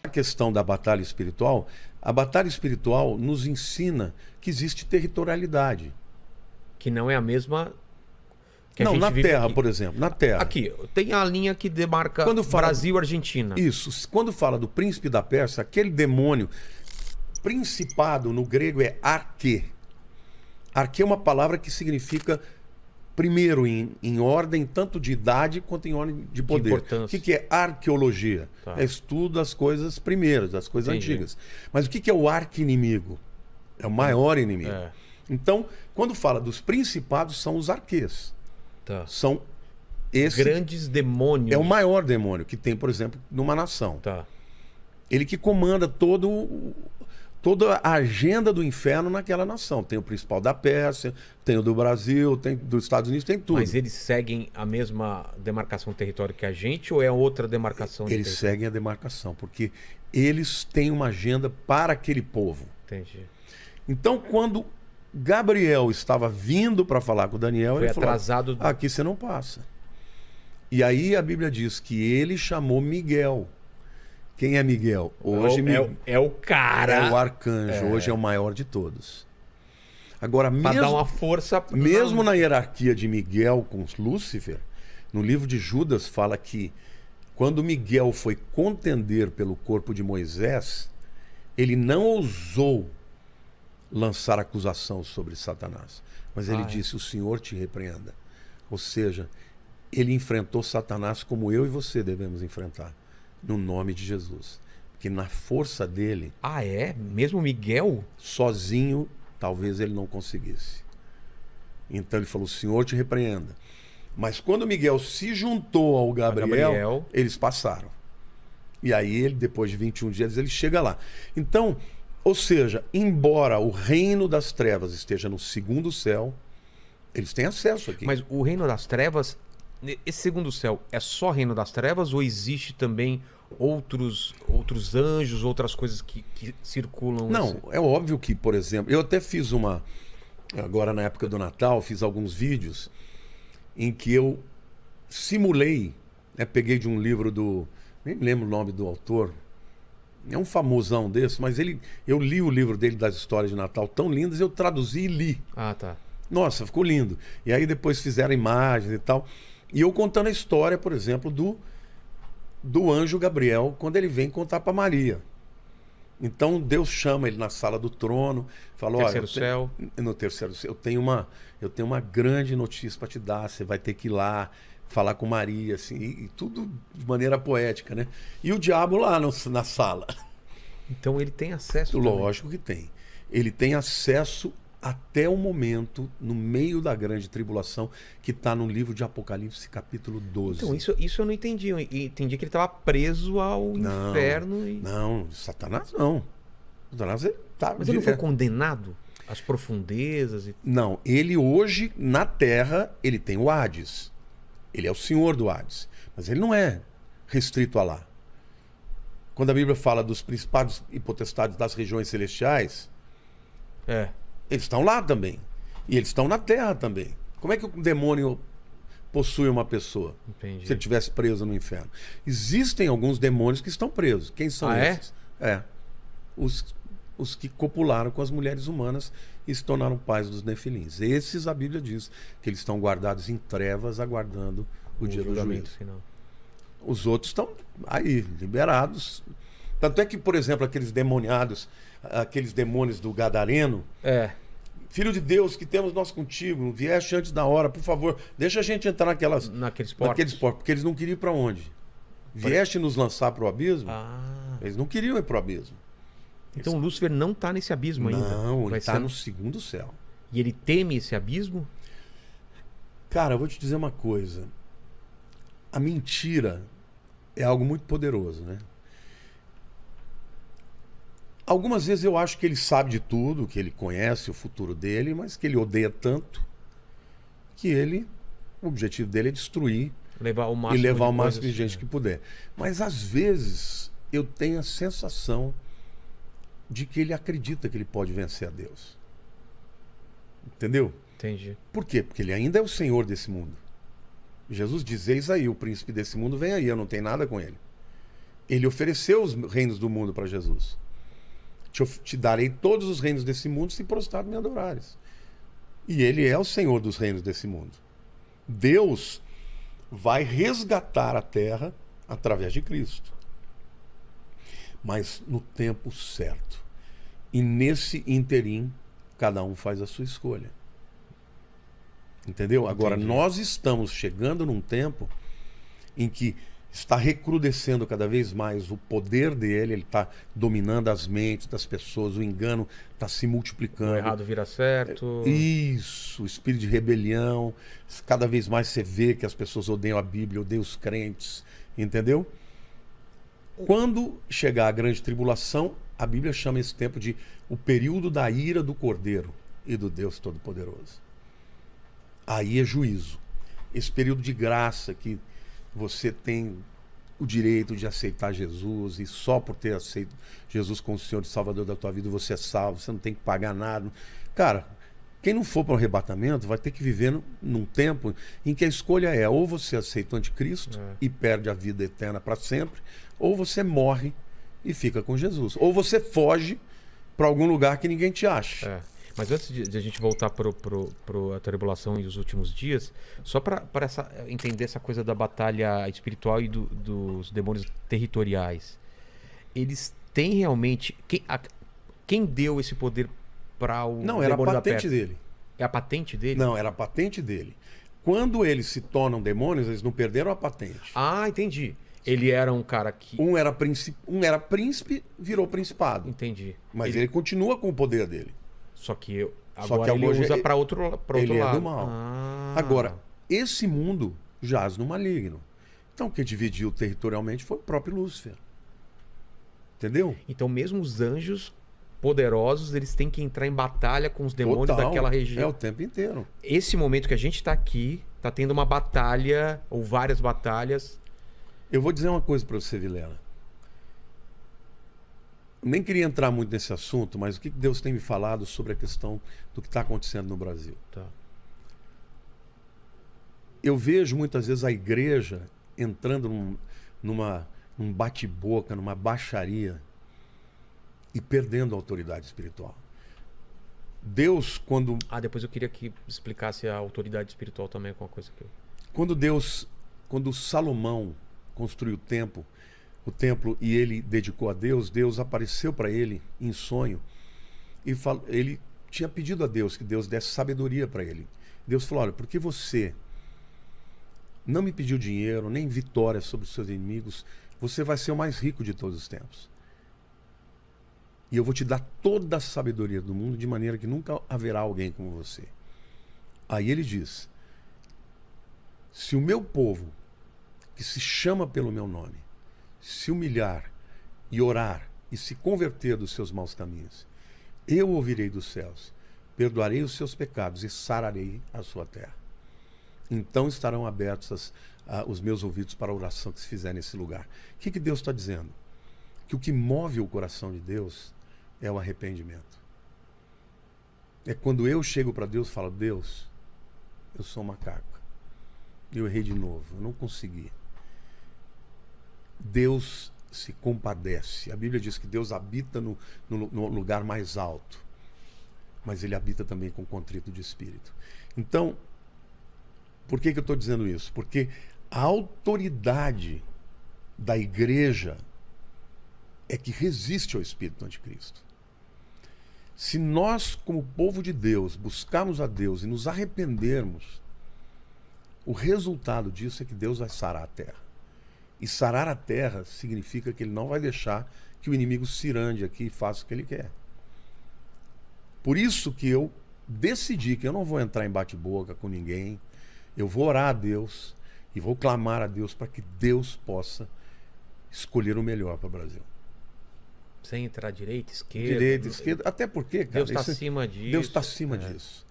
A questão da batalha espiritual, a batalha espiritual nos ensina que existe territorialidade. Que não é a mesma que a Não, gente na vive Terra, aqui. por exemplo, na Terra. Aqui, tem a linha que demarca Quando fala- Brasil e Argentina. Isso, quando fala do príncipe da Pérsia, aquele demônio, principado no grego é arquê. Arquê é uma palavra que significa primeiro em ordem tanto de idade quanto em ordem de poder. importância. O que é arqueologia? Tá. É estudo das coisas primeiras, das coisas Entendi. antigas. Mas o que é o arqui-inimigo? É o maior inimigo. É. Então, quando fala dos principados, são os arquês. Tá. São esse Grandes demônios. é o maior demônio que tem, por exemplo, numa nação. Tá. Ele que comanda toda a agenda do inferno naquela nação. Tem o principal da Pérsia, tem o do Brasil, tem dos Estados Unidos, tem tudo. Mas eles seguem a mesma demarcação de território que a gente ou é outra demarcação de Eles território? seguem a demarcação, porque eles têm uma agenda para aquele povo. Entendi. Então, quando Gabriel estava vindo para falar com Daniel, Foi ele falou: atrasado. aqui você não passa. E aí a Bíblia diz que ele chamou Miguel. Quem é Miguel? Hoje É o cara. é o arcanjo, hoje é o maior de todos. Agora, Pra dar uma força. mesmo na hierarquia de Miguel com Lúcifer, no livro de Judas fala que quando Miguel foi contender pelo corpo de Moisés, ele não ousou lançar acusação sobre Satanás. Mas ele disse: o Senhor te repreenda. Ou seja, ele enfrentou Satanás como eu e você devemos enfrentar, no nome de Jesus. Porque na força dele, Ah, é? Mesmo Miguel? sozinho, talvez ele não conseguisse. Então ele falou: o Senhor te repreenda. Mas quando Miguel se juntou ao Gabriel, eles passaram. E aí ele, depois de 21 dias, ele chega lá. Então, ou seja, embora o reino das trevas esteja no segundo céu, eles têm acesso aqui. Mas o reino das trevas, esse segundo céu, é só reino das trevas ou existe também outros anjos, outras coisas que circulam? Não, é óbvio que, por exemplo, eu até fiz agora na época do Natal, fiz alguns vídeos em que eu simulei, né, peguei de um livro nem me lembro o nome do autor, é um famosão desse, mas eu li o livro dele das histórias de Natal tão lindas, eu traduzi e li. Ah, tá. Nossa, ficou lindo. E aí depois fizeram imagens e tal. E eu contando a história, por exemplo, do anjo Gabriel, quando ele vem contar para Maria. Então Deus chama ele na sala do trono, falou: Terceiro céu. No terceiro céu, eu tenho uma grande notícia para te dar, você vai ter que ir lá falar com Maria, assim, e tudo de maneira poética, né? E o diabo lá na sala. Então ele tem acesso também. Lógico que tem. Ele tem acesso até o momento, no meio da grande tribulação, que está no livro de Apocalipse, capítulo 12. Então, isso eu não entendi. Eu entendi que ele estava preso ao inferno. Não, Satanás não. Satanás tá. Mas ele não foi condenado às profundezas? Não, ele hoje, na Terra, ele tem o Hades. Ele é o senhor do Hades. Mas ele não é restrito a lá. Quando a Bíblia fala dos principados e potestades das regiões celestiais, eles estão lá também. E eles estão na Terra também. Como é que o demônio possui uma pessoa? Entendi. Se ele estivesse preso no inferno. Existem alguns demônios que estão presos. Quem são esses? Os que copularam com as mulheres humanas e se tornaram pais dos nefilins. Esses, a Bíblia diz que eles estão guardados em trevas, aguardando o dia do juízo. Final. Os outros estão aí, liberados. Tanto é que, por exemplo, aqueles demoniados, aqueles demônios do Gadareno, Filho de Deus, que temos nós contigo, vieste antes da hora, por favor, deixa a gente entrar naqueles portos, porque eles não queriam ir para onde? Vieste nos lançar para o abismo? Eles não queriam ir para o abismo. Então Lúcifer não está nesse abismo ainda? Não, ele está no segundo céu. E ele teme esse abismo? Cara, eu vou te dizer uma coisa. A mentira é algo muito poderoso, né? Algumas vezes eu acho que ele sabe de tudo, que ele conhece o futuro dele, mas que ele odeia tanto que o objetivo dele é destruir levar o máximo de gente que puder. Mas às vezes eu tenho a sensação de que ele acredita que ele pode vencer a Deus. Entendeu? Entendi. Por quê? Porque ele ainda é o Senhor desse mundo. Jesus diz: eis aí, o príncipe desse mundo vem aí, eu não tenho nada com ele. Ele ofereceu os reinos do mundo para Jesus. Te darei todos os reinos desse mundo se prostrado me adorares. E ele é o Senhor dos reinos desse mundo. Deus vai resgatar a terra através de Cristo. Mas no tempo certo. E nesse interim, cada um faz a sua escolha. Entendeu? Agora, nós estamos chegando num tempo em que está recrudescendo cada vez mais o poder dele, ele está dominando as mentes das pessoas, o engano está se multiplicando. O errado vira certo. Isso, o espírito de rebelião. Cada vez mais você vê que as pessoas odeiam a Bíblia, odeiam os crentes, entendeu? Quando chegar a grande tribulação, a Bíblia chama esse tempo de o período da ira do Cordeiro e do Deus Todo-Poderoso. Aí é juízo. Esse período de graça que você tem o direito de aceitar Jesus e só por ter aceito Jesus como Senhor e Salvador da tua vida você é salvo, você não tem que pagar nada. Cara, quem não for para o arrebatamento vai ter que viver num tempo em que a escolha é ou você aceita o anticristo e perde a vida eterna para sempre, ou você morre e fica com Jesus. Ou você foge para algum lugar que ninguém te acha. Mas antes de a gente voltar para a tribulação e os últimos dias, só para entender essa coisa da batalha espiritual e dos demônios territoriais, eles têm realmente... Quem deu esse poder para o Não, era a patente dele. É a patente dele? Não, era a patente dele. Quando eles se tornam demônios, eles não perderam a patente. Ah, entendi. Ele era um cara que... Um era príncipe, virou principado. Entendi. Mas ele continua com o poder dele. Só que agora ele usa para outro lado. Ele é do mal. Agora, esse mundo jaz no maligno. Então, quem dividiu territorialmente foi o próprio Lúcifer. Entendeu? Então, mesmo os anjos poderosos, eles têm que entrar em batalha com os demônios daquela região. É o tempo inteiro. Esse momento que a gente está aqui, está tendo uma batalha, ou várias batalhas. Eu vou dizer uma coisa para você, Vilela. Nem queria entrar muito nesse assunto, mas o que Deus tem me falado sobre a questão do que está acontecendo no Brasil. Tá. Eu vejo muitas vezes a igreja entrando num bate-boca, numa baixaria e perdendo a autoridade espiritual. Deus, quando... depois eu queria que explicasse a autoridade espiritual também com uma coisa que eu... Quando Salomão construiu o templo e ele dedicou a Deus, Deus apareceu para ele em sonho e ele tinha pedido a Deus que Deus desse sabedoria para ele. Deus falou: olha, porque você não me pediu dinheiro, nem vitória sobre os seus inimigos, você vai ser o mais rico de todos os tempos. E eu vou te dar toda a sabedoria do mundo, de maneira que nunca haverá alguém como você. Aí ele diz: se o meu povo, que se chama pelo meu nome, se humilhar e orar e se converter dos seus maus caminhos, eu ouvirei dos céus, perdoarei os seus pecados e sararei a sua terra. Então estarão abertos os meus ouvidos para a oração que se fizer nesse lugar. O que Deus está dizendo? Que o que move o coração de Deus é o arrependimento. É quando eu chego para Deus e falo: Deus, eu sou um macaco, eu errei de novo, eu não consegui. Deus se compadece. A Bíblia diz que Deus habita no lugar mais alto, mas ele habita também com contrito de espírito. Então, por que eu estou dizendo isso? Porque a autoridade da igreja é que resiste ao espírito do anticristo. Se nós, como povo de Deus, buscarmos a Deus e nos arrependermos, o resultado disso é que Deus vai sarar a terra. E sarar a terra significa que ele não vai deixar que o inimigo cirande aqui e faça o que ele quer. Por isso que eu decidi que eu não vou entrar em bate-boca com ninguém. Eu vou orar a Deus e vou clamar a Deus para que Deus possa escolher o melhor para o Brasil. Sem entrar direita, esquerda. Direita, esquerda. Até porque, cara, Deus está acima disso. Deus está acima disso.